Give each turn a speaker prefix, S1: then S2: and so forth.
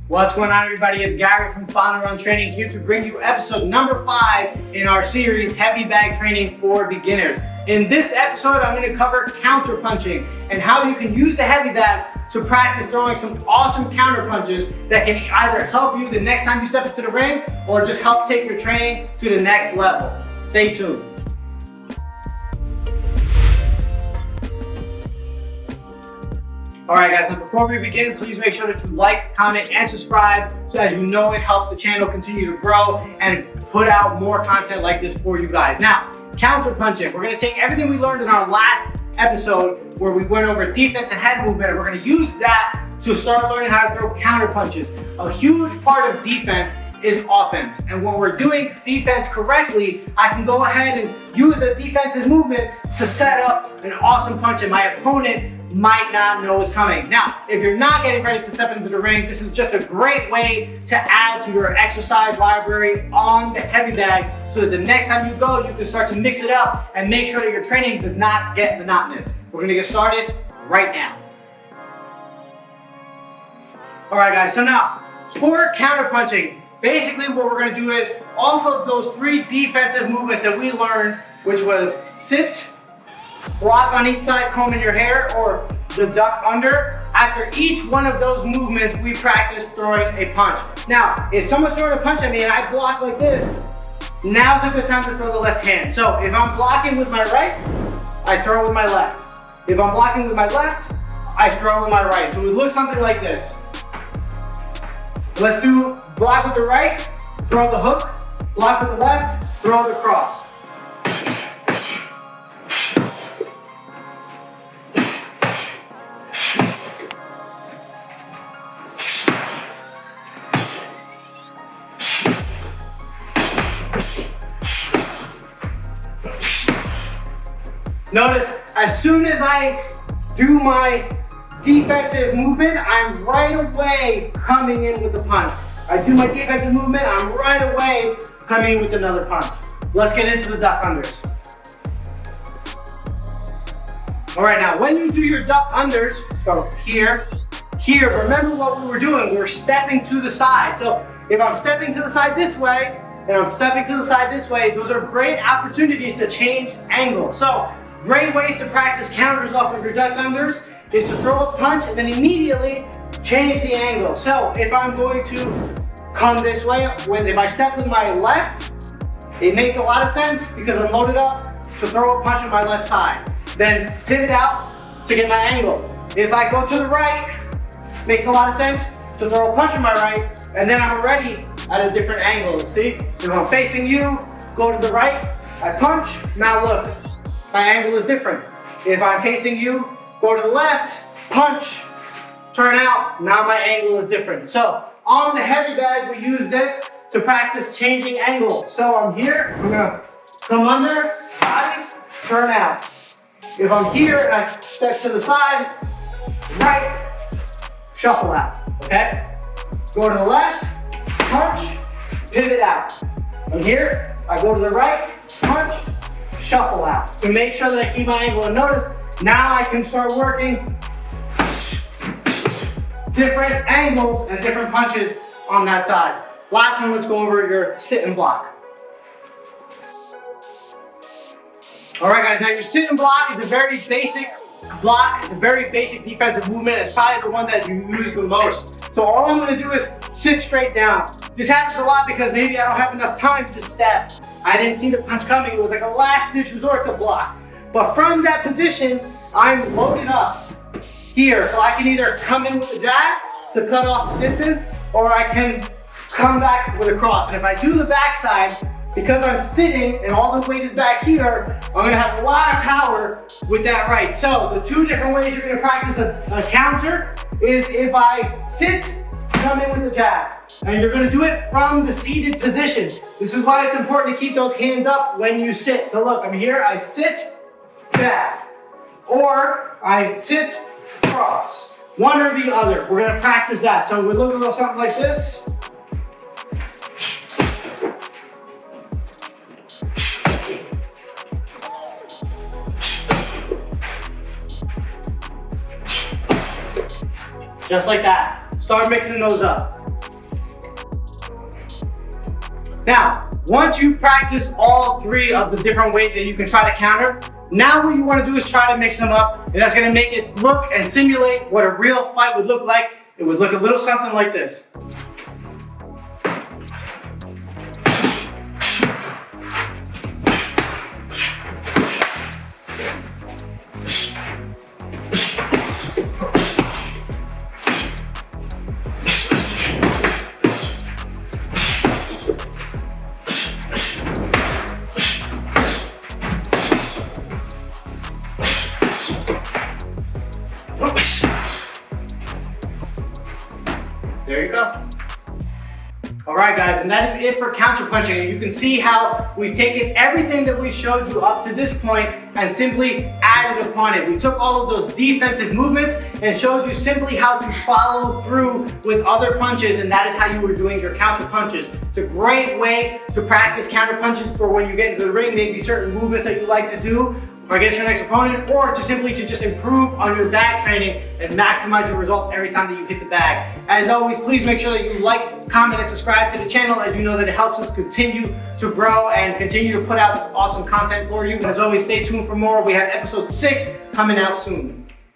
S1: What's going on, everybody? It's Gary from Final Run Training here to bring you episode number 5 in our series, Heavy Bag Training for Beginners. In this episode, I'm going to cover counter punching and how you can use the heavy bag to practice throwing some awesome counter punches that can either help you the next time you step into the ring or just help take your training to the next level. Stay tuned. Alright guys, now before we begin, please make sure that you like, comment, and subscribe so as you know it helps the channel continue to grow and put out more content like this for you guys. Now, counter punching. We're going to take everything we learned in our last episode where we went over defense and head movement, and we're going to use that to start learning how to throw counter punches. A huge part of defense is offense, and when we're doing defense correctly, I can go ahead and use a defensive movement to set up an awesome punch and my opponent might not know is coming. Now, if you're not getting ready to step into the ring, this is just a great way to add to your exercise library on the heavy bag so that the next time you go, you can start to mix it up and make sure that your training does not get monotonous. We're gonna get started right now. All right guys, so now for counter punching, basically what we're gonna do is off of those 3 defensive movements that we learned, which was sit, block on each side, combing your hair, or the duck under. After each one of those movements, we practice throwing a punch. Now, if someone's throwing a punch at me and I block like this, now's a good time to throw the left hand. So if I'm blocking with my right, I throw with my left. If I'm blocking with my left, I throw with my right. So it looks something like this. Let's do block with the right, throw the hook, block with the left, throw the cross. Notice, as soon as I do my defensive movement, I'm right away coming in with the punch. I do my defensive movement, I'm right away coming in with another punch. Let's get into the duck unders. All right, now when you do your duck unders, go here, remember what we were doing, we were stepping to the side. So if I'm stepping to the side this way, and I'm stepping to the side this way, those are great opportunities to change angle. So great ways to practice counters off of your duck unders is to throw a punch and then immediately change the angle. So if I'm going to come this way, if I step with my left, it makes a lot of sense because I'm loaded up to throw a punch on my left side. Then pivot out to get my angle. If I go to the right, makes a lot of sense to throw a punch on my right, and then I'm already at a different angle. See, if I'm facing you, go to the right, I punch, now look. My angle is different. If I'm facing you, go to the left, punch, turn out, now my angle is different. So on the heavy bag, we use this to practice changing angles. So I'm here, I'm gonna come under, body, turn out. If I'm here and I step to the side, right, shuffle out, okay? Go to the left, punch, pivot out. I'm here, I go to the right, punch, shuffle out to make sure that I keep my angle. And notice, now I can start working different angles and different punches on that side. Last one, let's go over your sit and block. All right guys, now your sit and block is a very basic block. It's a very basic defensive movement. It's probably the one that you use the most. So all I'm gonna do is sit straight down. This happens a lot because maybe I don't have enough time to step. I didn't see the punch coming. It was like a last ditch resort to block. But from that position, I'm loaded up here. So I can either come in with a jab to cut off the distance, or I can come back with a cross. And if I do the backside, because I'm sitting and all the weight is back here, I'm gonna have a lot of power with that right. So the 2 different ways you're gonna practice a counter is if I sit, come in with the jab. And you're gonna do it from the seated position. This is why it's important to keep those hands up when you sit. So look, I'm here, I sit, jab. Or I sit, cross. One or the other. We're gonna practice that. So we're looking at something like this. Just like that. Start mixing those up. Now, once you practice all three of the different ways that you can try to counter, now what you want to do is try to mix them up, and that's going to make it look and simulate what a real fight would look like. It would look a little something like this. There you go. All right, guys, and that is it for counterpunching. And you can see how we've taken everything that we showed you up to this point and simply added upon it. We took all of those defensive movements and showed you simply how to follow through with other punches, and that is how you were doing your counter punches. It's a great way to practice counter punches for when you get into the ring, maybe certain movements that you like to do against your next opponent, or to simply to just improve on your bag training and maximize your results every time that you hit the bag. As always, please make sure that you like, comment, and subscribe to the channel, as you know that it helps us continue to grow and continue to put out this awesome content for you. And as always, stay tuned for more. We have episode 6 coming out soon.